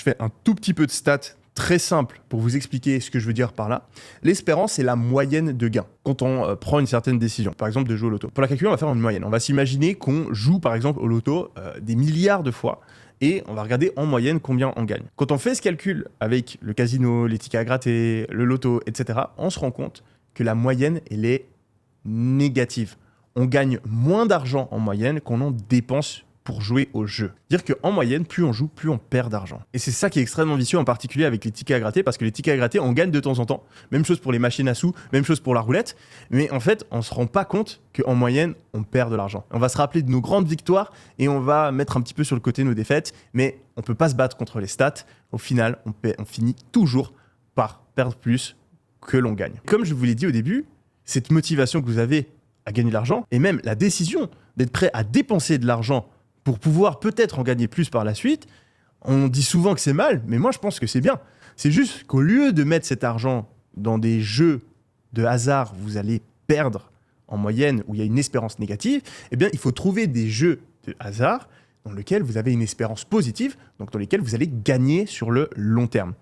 fais un tout petit peu de stats très simple pour vous expliquer ce que je veux dire par là. L'espérance, c'est la moyenne de gains quand on prend une certaine décision, par exemple de jouer au loto. Pour la calculer, on va faire une moyenne. On va s'imaginer qu'on joue par exemple au loto des milliards de fois et on va regarder en moyenne combien on gagne. Quand on fait ce calcul avec le casino, les tickets à gratter, le loto, etc., on se rend compte que la moyenne, elle est négative. On gagne moins d'argent en moyenne qu'on en dépense pour jouer au jeu. Dire qu'en moyenne, plus on joue, plus on perd d'argent. Et c'est ça qui est extrêmement vicieux, en particulier avec les tickets à gratter, parce que les tickets à gratter, on gagne de temps en temps. Même chose pour les machines à sous, même chose pour la roulette. Mais en fait, on se rend pas compte qu'en moyenne, on perd de l'argent. On va se rappeler de nos grandes victoires et on va mettre un petit peu sur le côté nos défaites, mais on peut pas se battre contre les stats. Au final, on finit toujours par perdre plus que l'on gagne. Comme je vous l'ai dit au début, cette motivation que vous avez à gagner de l'argent, et même la décision d'être prêt à dépenser de l'argent pour pouvoir peut-être en gagner plus par la suite, on dit souvent que c'est mal, mais moi je pense que c'est bien. C'est juste qu'au lieu de mettre cet argent dans des jeux de hasard, vous allez perdre en moyenne où il y a une espérance négative, eh bien il faut trouver des jeux de hasard dans lesquels vous avez une espérance positive, donc dans lesquels vous allez gagner sur le long terme.